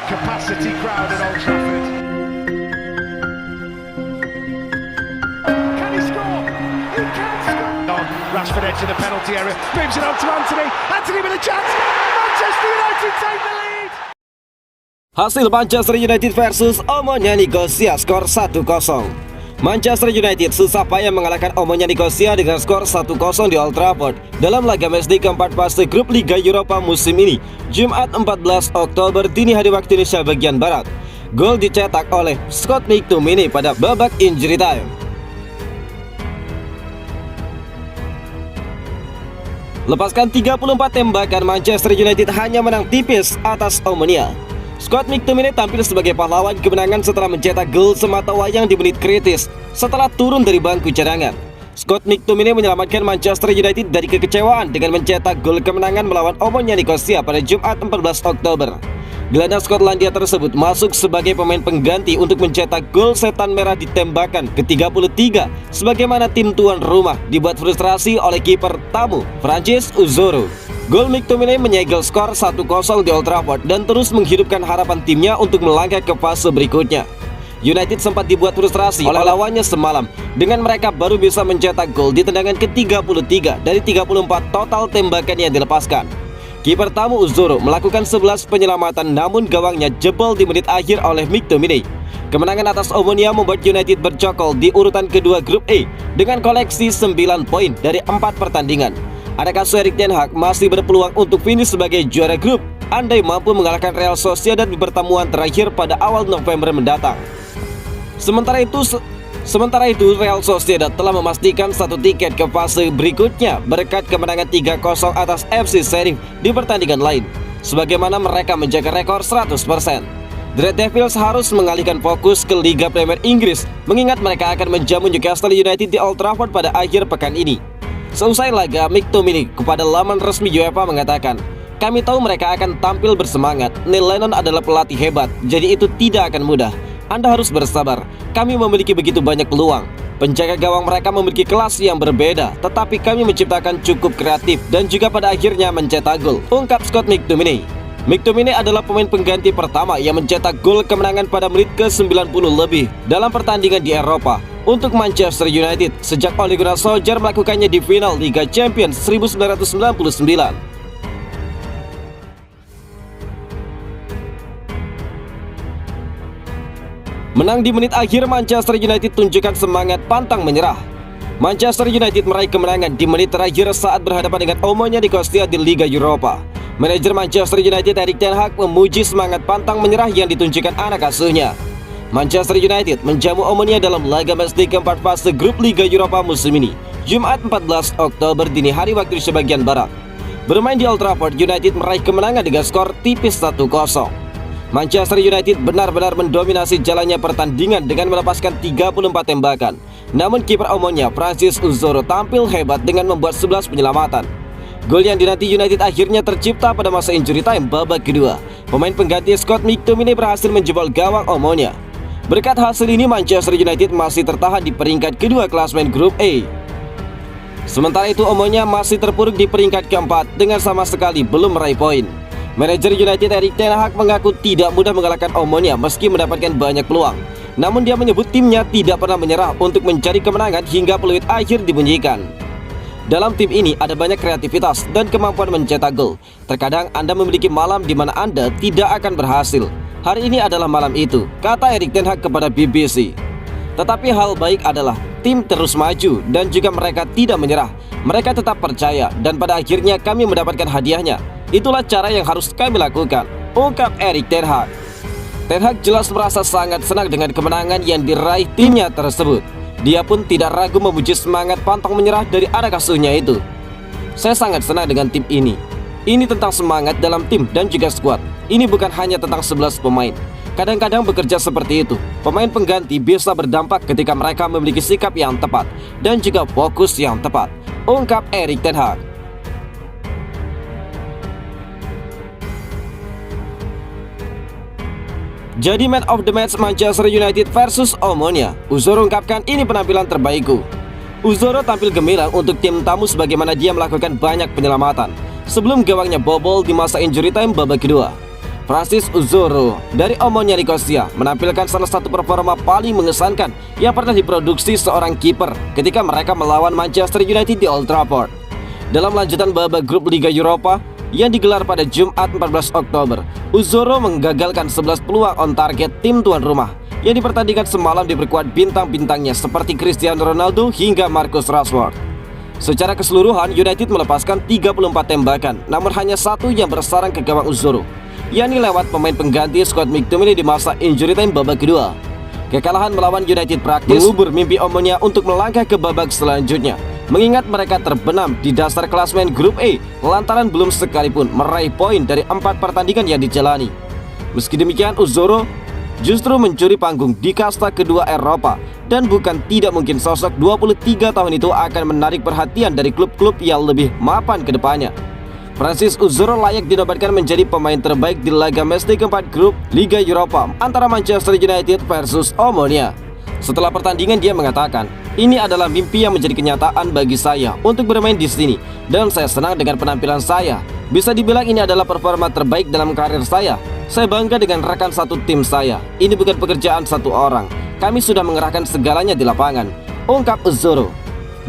capacity crowd at Old Trafford. Can he score? He can score! On Rashford edge of the penalty area, moves it on to Anthony. Anthony with a chance. Manchester United take the lead. Hasil Manchester United versus Omonia Nicosia skor 1-0. Manchester United susah payah mengalahkan Omonia Nicosia dengan skor 1-0 di Old Trafford dalam laga match day keempat fase grup Liga Eropa musim ini, Jumat 14 Oktober dini hari waktu Indonesia bagian Barat. Gol dicetak oleh Scott McTominay pada babak injury time. Lepaskan 34 tembakan, Manchester United hanya menang tipis atas Omonia. Scott McTominay tampil sebagai pahlawan kemenangan setelah mencetak gol semata wayang di menit kritis setelah turun dari bangku cadangan. Scott McTominay menyelamatkan Manchester United dari kekecewaan dengan mencetak gol kemenangan melawan Omonia Nicosia pada Jumat 14 Oktober. Gelandang Skotlandia tersebut masuk sebagai pemain pengganti untuk mencetak gol setan merah di tembakan ke-33 sebagaimana tim tuan rumah dibuat frustrasi oleh kiper tamu Francis Uzoho. Gol McTominay menyegel skor 1-0 di Old Trafford dan terus menghidupkan harapan timnya untuk melangkah ke fase berikutnya. United sempat dibuat frustrasi oleh lawannya semalam dengan mereka baru bisa mencetak gol di tendangan ke-33 dari 34 total tembakan yang dilepaskan. Kiper tamu Uzoho melakukan 11 penyelamatan namun gawangnya jebol di menit akhir oleh McTominay. Kemenangan atas Omonia membuat United bercokol di urutan kedua grup E dengan koleksi 9 poin dari 4 pertandingan. Adakah Erik ten Hag masih berpeluang untuk finish sebagai juara grup andai mampu mengalahkan Real Sociedad di pertemuan terakhir pada awal November mendatang? Sementara itu Real Sociedad telah memastikan satu tiket ke fase berikutnya berkat kemenangan 3-0 atas FC Sheriff di pertandingan lain, sebagaimana mereka menjaga rekor 100%. The Red Devils harus mengalihkan fokus ke Liga Premier Inggris mengingat mereka akan menjamu Newcastle United di Old Trafford pada akhir pekan ini. Seusai laga, McTominay kepada laman resmi UEFA mengatakan, "Kami tahu mereka akan tampil bersemangat. Neil Lennon adalah pelatih hebat, jadi itu tidak akan mudah. Anda harus bersabar. Kami memiliki begitu banyak peluang. Penjaga gawang mereka memiliki kelas yang berbeda, tetapi kami menciptakan cukup kreatif dan juga pada akhirnya mencetak gol," ungkap Scott McTominay. McTominay adalah pemain pengganti pertama yang mencetak gol kemenangan pada menit ke-90 lebih dalam pertandingan di Eropa untuk Manchester United sejak Ole Gunnar Solskjaer melakukannya di final Liga Champions 1999. Menang di menit akhir, Manchester United tunjukkan semangat pantang menyerah. Manchester United meraih kemenangan di menit terakhir saat berhadapan dengan Omonia Nicosia di Liga Eropa. Manajer Manchester United Erik ten Hag memuji semangat pantang menyerah yang ditunjukkan anak asuhnya. Manchester United menjamu Omonia dalam laga match day keempat fase grup Liga Eropa musim ini, Jumat 14 Oktober dini hari waktu Indonesia bagian Barat. Bermain di Old Trafford, United meraih kemenangan dengan skor tipis 1-0. Manchester United benar-benar mendominasi jalannya pertandingan dengan melepaskan 34 tembakan. Namun kiper Omonia Francis Uzoho tampil hebat dengan membuat 11 penyelamatan. Gol yang dinanti United akhirnya tercipta pada masa injury time babak kedua. Pemain pengganti Scott McTominay berhasil menjebol gawang Omonia. Berkat hasil ini, Manchester United masih tertahan di peringkat kedua klasemen grup A. Sementara itu Omonia masih terpuruk di peringkat keempat dengan sama sekali belum meraih poin. Manajer United Erik ten Hag mengaku tidak mudah mengalahkan Omonia meski mendapatkan banyak peluang. Namun dia menyebut timnya tidak pernah menyerah untuk mencari kemenangan hingga peluit akhir dibunyikan. Dalam tim ini ada banyak kreativitas dan kemampuan mencetak gol. Terkadang Anda memiliki malam di mana Anda tidak akan berhasil. Hari ini adalah malam itu, kata Erik ten Hag kepada BBC. Tetapi hal baik adalah tim terus maju dan juga mereka tidak menyerah. Mereka tetap percaya dan pada akhirnya kami mendapatkan hadiahnya. Itulah cara yang harus kami lakukan, ungkap Erik ten Hag. Ten Hag jelas merasa sangat senang dengan kemenangan yang diraih timnya tersebut. Dia pun tidak ragu memuji semangat pantang menyerah dari anak asuhnya itu. "Saya sangat senang dengan tim ini. Ini tentang semangat dalam tim dan juga skuad. Ini bukan hanya tentang 11 pemain. Kadang-kadang bekerja seperti itu. Pemain pengganti bisa berdampak ketika mereka memiliki sikap yang tepat dan juga fokus yang tepat," ungkap Erik ten Hag. Jadi man of the match Manchester United versus Omonia, Uzoho ungkapkan, "Ini penampilan terbaikku." Uzoho tampil gemilang untuk tim tamu sebagaimana dia melakukan banyak penyelamatan sebelum gawangnya bobol di masa injury time babak kedua. Francis Uzoho dari Omonia Nicosia menampilkan salah satu performa paling mengesankan yang pernah diproduksi seorang kiper ketika mereka melawan Manchester United di Old Trafford. Dalam lanjutan babak grup Liga Eropa yang digelar pada Jumat 14 Oktober, Uzoho menggagalkan 11 peluang on target tim tuan rumah yang dipertandingkan semalam diperkuat bintang-bintangnya seperti Cristiano Ronaldo hingga Marcus Rashford. Secara keseluruhan, United melepaskan 34 tembakan, namun hanya satu yang bersarang ke gawang Uzoho, yakni lewat pemain pengganti Scott McTominay di masa injury time babak kedua. Kekalahan melawan United praktis mengubur mimpi Omonia untuk melangkah ke babak selanjutnya, mengingat mereka terbenam di dasar klasemen grup E lantaran belum sekalipun meraih poin dari 4 pertandingan yang dijalani. Meski demikian, Uzoho justru mencuri panggung di kasta kedua Eropa, dan bukan tidak mungkin sosok 23 tahun itu akan menarik perhatian dari klub-klub yang lebih mapan ke depannya. Francis Uzoho layak dinobatkan menjadi pemain terbaik di laga matchday keempat grup Liga Eropa antara Manchester United versus Omonia. Setelah pertandingan dia mengatakan, "Ini adalah mimpi yang menjadi kenyataan bagi saya untuk bermain di sini, dan saya senang dengan penampilan saya. Bisa dibilang ini adalah performa terbaik dalam karir saya. Saya bangga dengan rekan satu tim saya. Ini bukan pekerjaan satu orang. Kami sudah mengerahkan segalanya di lapangan," ungkap Uzoho.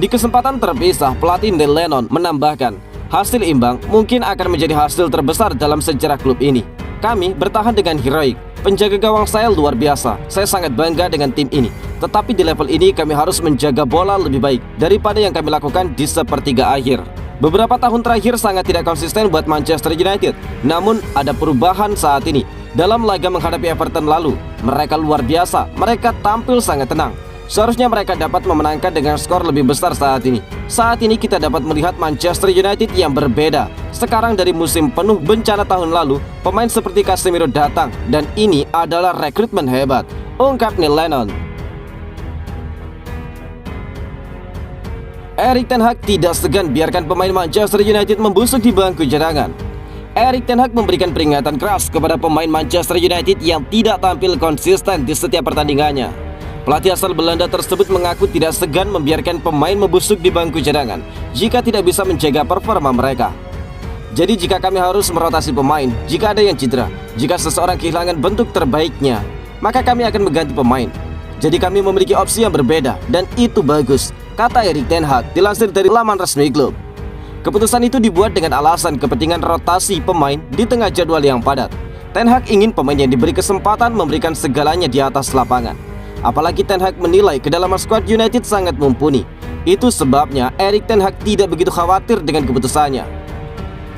Di kesempatan terpisah, pelatih Neil Lennon menambahkan, "Hasil imbang mungkin akan menjadi hasil terbesar dalam sejarah klub ini. Kami bertahan dengan heroik. Penjaga gawang saya luar biasa. Saya sangat bangga dengan tim ini. Tetapi di level ini kami harus menjaga bola lebih baik daripada yang kami lakukan di sepertiga akhir." Beberapa tahun terakhir sangat tidak konsisten buat Manchester United. Namun ada perubahan saat ini. Dalam laga menghadapi Everton lalu, mereka luar biasa. Mereka tampil sangat tenang. Seharusnya mereka dapat memenangkan dengan skor lebih besar saat ini. Saat ini kita dapat melihat Manchester United yang berbeda. Sekarang dari musim penuh bencana tahun lalu, pemain seperti Casemiro datang, dan ini adalah rekrutmen hebat, ungkap Neil Lennon. Erik ten Hag tidak segan biarkan pemain Manchester United membusuk di bangku cadangan. Erik ten Hag memberikan peringatan keras kepada pemain Manchester United yang tidak tampil konsisten di setiap pertandingannya. Pelatih asal Belanda tersebut mengaku tidak segan membiarkan pemain membusuk di bangku cadangan jika tidak bisa menjaga performa mereka. "Jadi jika kami harus merotasi pemain, jika ada yang cedera, jika seseorang kehilangan bentuk terbaiknya, maka kami akan mengganti pemain. Jadi kami memiliki opsi yang berbeda, dan itu bagus," kata Erik ten Hag dilansir dari laman resmi klub. Keputusan itu dibuat dengan alasan kepentingan rotasi pemain di tengah jadwal yang padat. Ten Hag ingin pemain yang diberi kesempatan memberikan segalanya di atas lapangan. Apalagi Ten Hag menilai kedalaman skuad United sangat mumpuni. Itu sebabnya Erik ten Hag tidak begitu khawatir dengan keputusannya.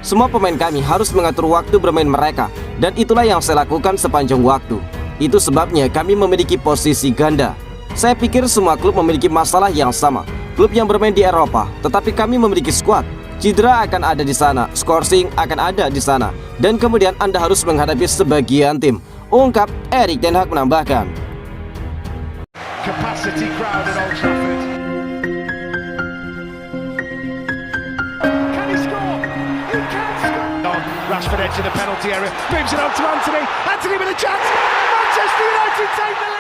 "Semua pemain kami harus mengatur waktu bermain mereka, dan itulah yang saya lakukan sepanjang waktu. Itu sebabnya kami memiliki posisi ganda. Saya pikir semua klub memiliki masalah yang sama. Klub yang bermain di Eropa, tetapi kami memiliki skuad. Cedera akan ada di sana, scoring akan ada di sana, dan kemudian Anda harus menghadapi sebagian tim," ungkap Erik ten Hag menambahkan. Capacity crowd at Old Trafford. Can he score? He can score. Rashford into the penalty area, moves it on to Anthony. Anthony with a chance. Manchester United take the lead.